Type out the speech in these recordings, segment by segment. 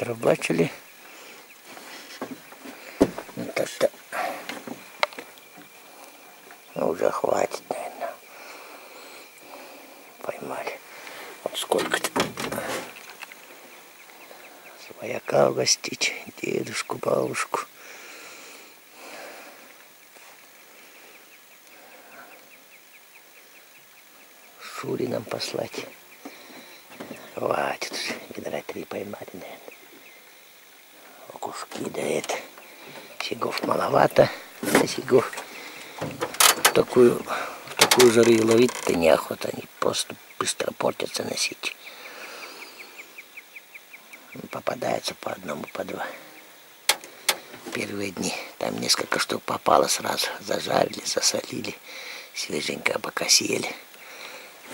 отрыбачили. Вот это. Ну, уже хватит, наверное. Поймали. Вот сколько-то. Свояка угостить, дедушку, бабушку. Шури нам послать. Хватит уже. Ведра 3 поймали, наверное. Окушки, да это. Сигов маловато. А сигов в такую жару и ловить-то неохота. Они просто быстро портятся носить. Попадаются по одному, по два. Первые дни там несколько штук попало сразу. Зажарили, засолили. Свеженько пока съели.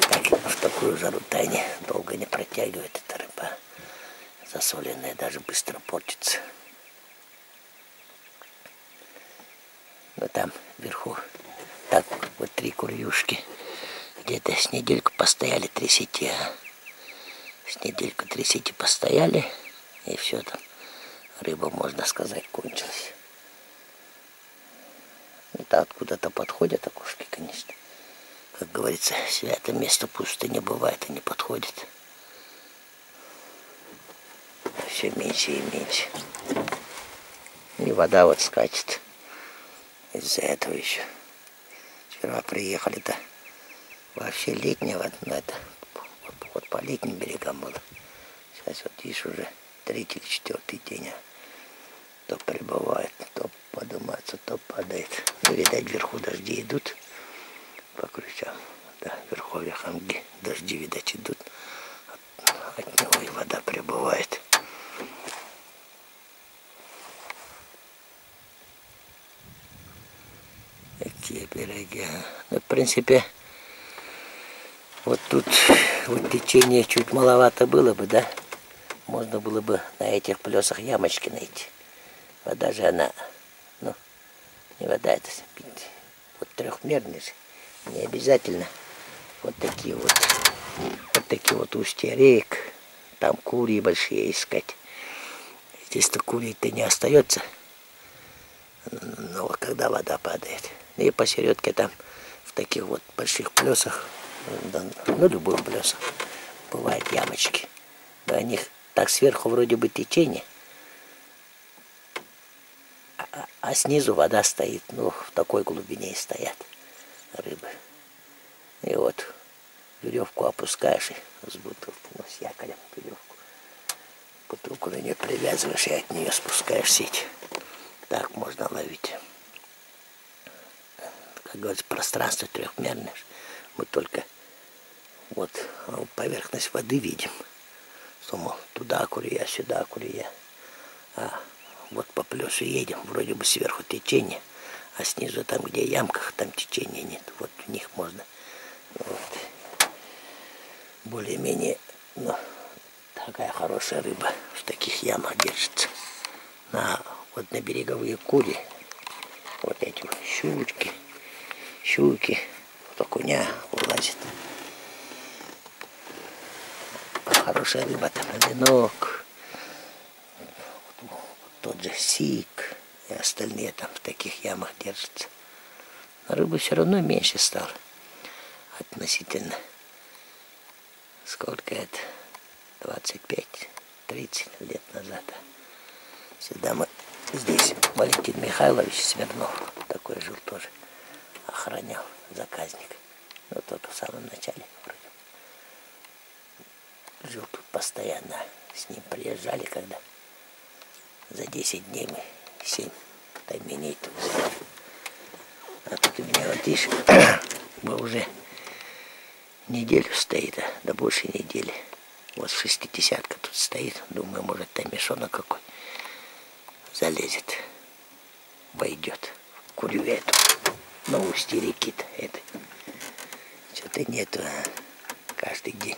Так, в такую жару тайне долго не протягивает эта рыба. Засоленная даже быстро портится. Но там вверху так вот 3 курьюшки. Где-то с недельку постояли 3 сети. С недельку 3 сети постояли. И все там. Рыба, можно сказать, кончилась. Это откуда-то подходят окушки, конечно. Как говорится, святое место пусто не бывает, они подходят. Все меньше и меньше. И вода вот скачет. Из-за этого еще. Вчера приехали-то вообще летняя вода. Ну, это вот по летним берегам было. Сейчас вот видишь уже 3-й или 4-й день. То прибывает, то поднимается, то падает. Ну, видать, вверху дожди идут. По ключам. Да, в верховьях Амги дожди, видать, идут. От него и вода прибывает. Какие береги. Ну, в принципе, вот тут вот течение чуть маловато было бы, да? Можно было бы на этих плесах ямочки найти. Вода же она, ну, не вода, это вот трехмерный же. Не обязательно вот такие вот устья рек, там курии большие искать. Здесь-то курий-то не остается, но когда вода падает. И посередке там в таких вот больших плесах, ну любых плесах, бывают ямочки. На них так сверху вроде бы течение, а снизу вода стоит, ну в такой глубине и стоят рыбы. И вот веревку опускаешь и с бутылки, ну, с якорем веревку. Бутылку на нее привязываешь и от нее спускаешь сеть. Так можно ловить. Как говорится, пространство трехмерное. Мы только вот поверхность воды видим. Что, мол, туда курия, сюда курия. А вот по плесу едем, вроде бы сверху течение. А снизу, там, где ямках, там течения нет. Вот в них можно вот, более-менее, ну, такая хорошая рыба в таких ямах держится. Вот на береговые кури, вот эти вот щуки, вот окуня вылазит. Хорошая рыба там, одинок, вот тот же сик. И остальные там в таких ямах держатся. Но рыбы все равно меньше стало. Относительно. Сколько это? 25-30 лет назад. Всегда мы здесь Валентин Михайлович Смирнов, такой жил тоже, охранял, заказник. Но только в самом начале вроде. Жил тут постоянно. С ним приезжали, когда за 10 дней мы 7 тайменей тут взяли. А тут у меня вот видишь, уже неделю стоит, да больше недели. Вот 60-ка тут стоит. Думаю, может таймешонок какой залезет, войдет в курю эту, на устье реки-то этой. Что-то нету. Каждый день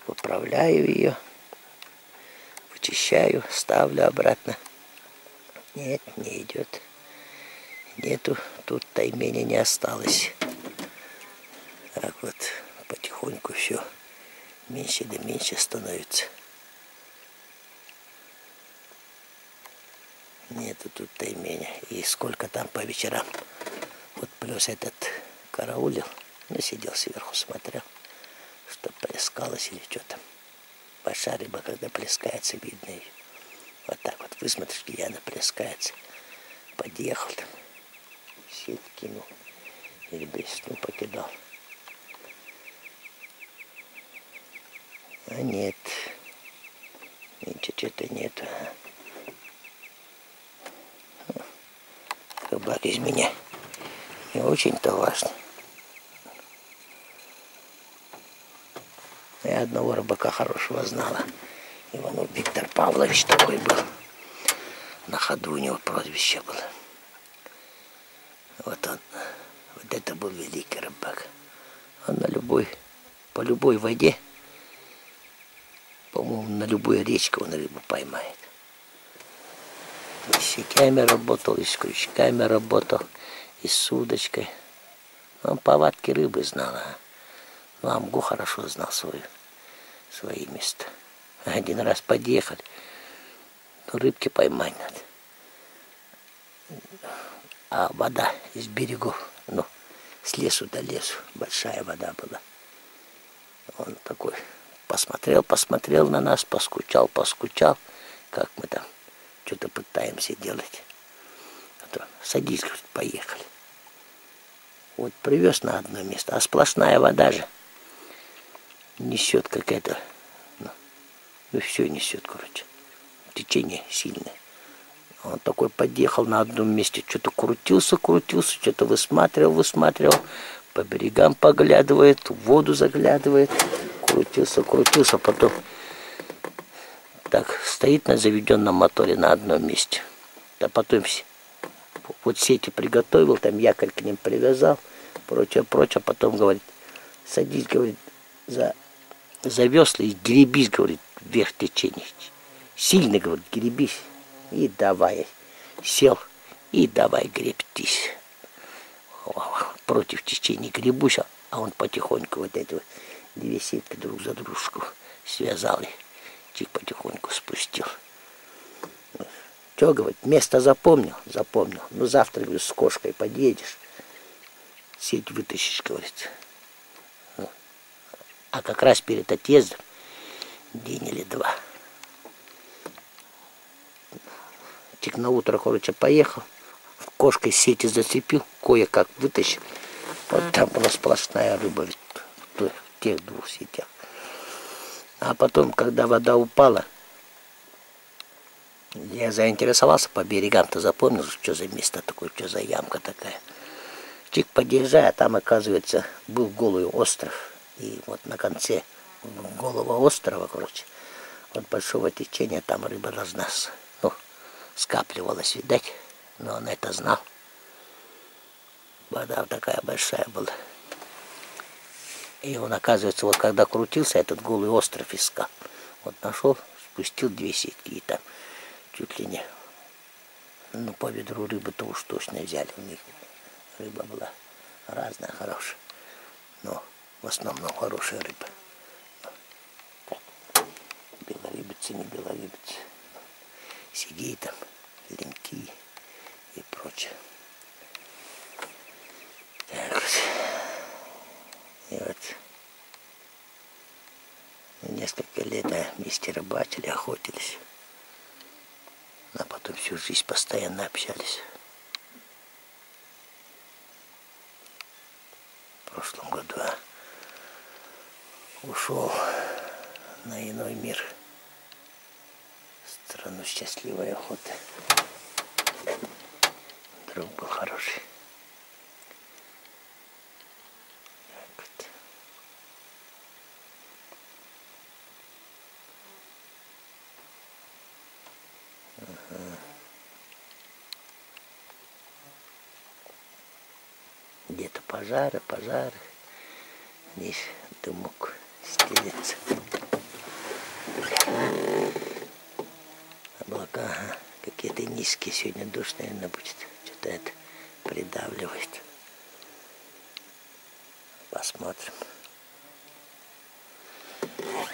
поправляю ее, вычищаю, ставлю обратно. Нет, не идет. Нету, тут таймени не осталось. Так вот, потихоньку все меньше да меньше становится. Нету тут тайменя. И сколько там по вечерам. Вот плюс этот караулил. Ну, сидел сверху, смотрел, что плескалось или что там. Большая рыба, когда плескается, видно ее. Вот так вот высмотришь, где она плескается. Подъехал там, сеть кинул. Или блесну покидал. А нет. Ничего что-то нету. Рыбак из меня не очень-то важно. Я одного рыбака хорошего знала. Иванов Виктор Павлович такой был. На ходу у него прозвище было. Вот он. Вот это был великий рыбак. Он по любой воде, по-моему, на любой речке он рыбу поймает. И с сетями работал, и с крючками работал, и с удочкой. Он повадки рыбы знал, ну, амгу хорошо знал свои места. Один раз подъехали, ну, рыбки поймать надо. А вода из берегов, ну, с лесу до лесу, большая вода была. Он такой посмотрел на нас, поскучал, как мы там что-то пытаемся делать. А то садись, говорит, поехали. Вот привез на одно место, а сплошная вода же. Несет какая-то, ну все несет, короче. Течение сильное. Он такой подъехал на одном месте, что-то крутился, что-то высматривал, по берегам поглядывает, в воду заглядывает, крутился, потом так стоит на заведенном моторе на одном месте. А потом вот сети приготовил, там якорь к ним привязал, прочее, потом говорит, садись, говорит, за весла и гребись, говорит, вверх течения. Сильно, говорит, гребись. И давай, сел, и давай гребтись. Против течения гребусь, а он потихоньку вот эти вот две сетки друг за дружку связал и чик потихоньку спустил. Что, говорит, место запомнил? Запомнил. Ну, завтра, говорю, с кошкой подъедешь, сеть вытащишь, говорит. А как раз перед отъездом, день или два. Чик на утро, короче, поехал, кошкой сети зацепил, кое-как вытащил. Вот там была сплошная рыба в тех двух сетях. А потом, когда вода упала, я заинтересовался по берегам-то, запомнил, что за место такое, что за ямка такая. Чик подъезжая, а там, оказывается, был голый остров. И вот на конце голого острова, короче, от большого течения там рыба должна, ну, скапливалась, видать, но он это знал. Вода такая большая была. И он, оказывается, вот когда крутился, этот голый остров искал. Вот нашел, спустил две сетки, и там чуть ли не, ну, по ведру рыбы-то уж точно взяли. У них рыба была разная, хорошая. Но в основном хорошая рыба. Так, белорыбицы, не белорыбицы. Сидей там, линьки и прочее. Так вот. И вот несколько лет вместе рыбачили, охотились. А потом всю жизнь постоянно общались. В прошлом году ушел на иной мир. В страну счастливой охоты. Друг был хороший. Вот. Ага. Где-то пожары. Здесь дымок стелется. Облака какие-то низкие. Сегодня дождь, наверное, будет. Что-то это придавливает. Посмотрим.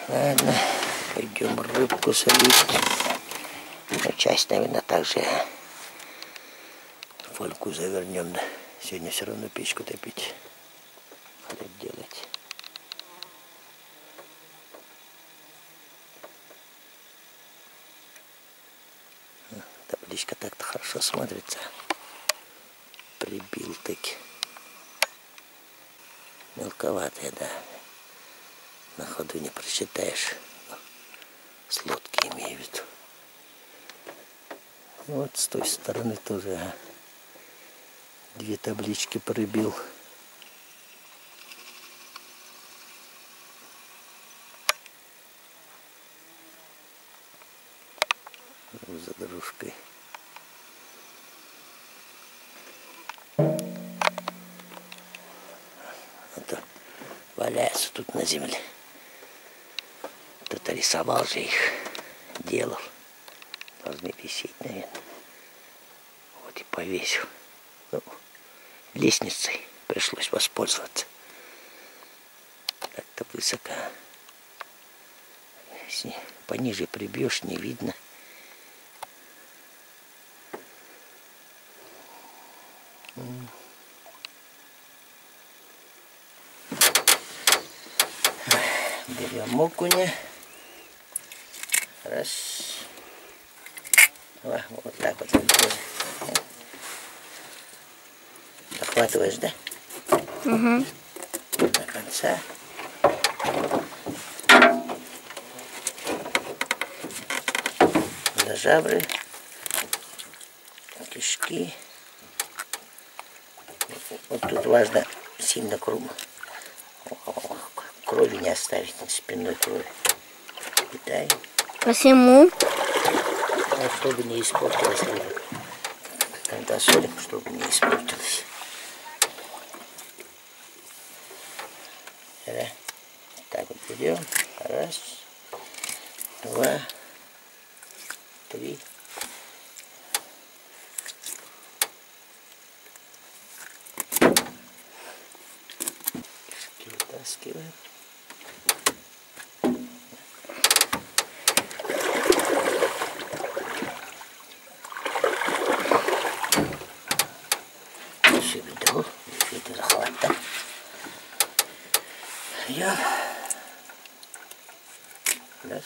Ладно, пойдем рыбку солить. Ну, часть, наверное, также фольгу завернем, да. Сегодня все равно печку топить, хлеб делать. Табличка так-то хорошо смотрится. Прибил таки. Мелковатая, да. На ходу не прочитаешь. С лодки имею в виду. Вот с той стороны тоже, ага. 2 таблички прибил. За дружкой. Это валяются тут на земле. Кто-то рисовал же их, делал. Должны висеть, наверное. Вот и повесил. Ну, лестницей пришлось воспользоваться. Так-то высоко. Если пониже прибьешь, не видно. Берем окуня. Раз. Два. Вот так вот. Захватываешь, да? Угу. До конца. До жабры. Кишки. Вот тут важно сильно крови не оставить, спинной крови. Питаем. Почему? А чтобы не испортилось рыба. Когда солим, чтобы не испортилось. Да. Так вот берем. Раз, два, три. Кишки вытаскиваем. Захвата. Я. Раз.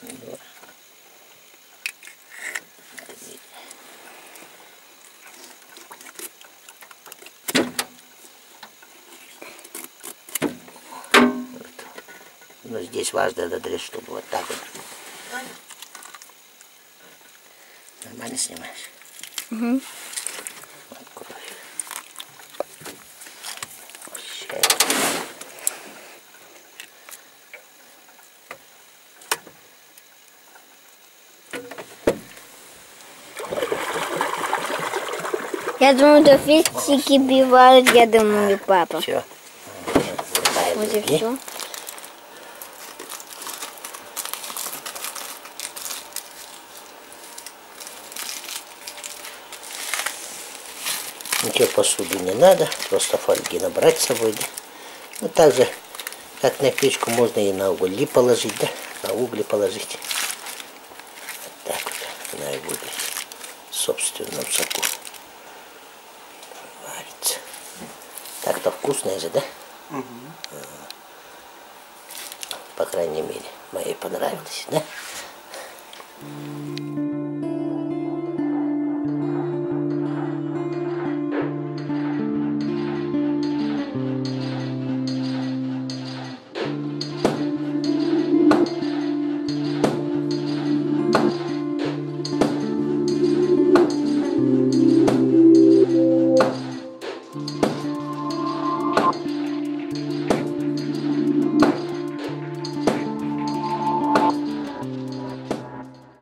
Два. Три. Вот. Но здесь важно додрезать, чтобы вот так вот. Нормально снимаешь? Угу. Я думаю, до фиксики бивают, я думаю, папа. Все. Вот и все. Ничего посуду не надо, просто фольги набрать с собой. Да? Ну так же, как на печку, можно и на угли положить, да? На угли положить. Вот так вот, на угли. В собственном соку. Варится. Так-то вкусное же, да? Угу. По крайней мере, моей понравилось, да?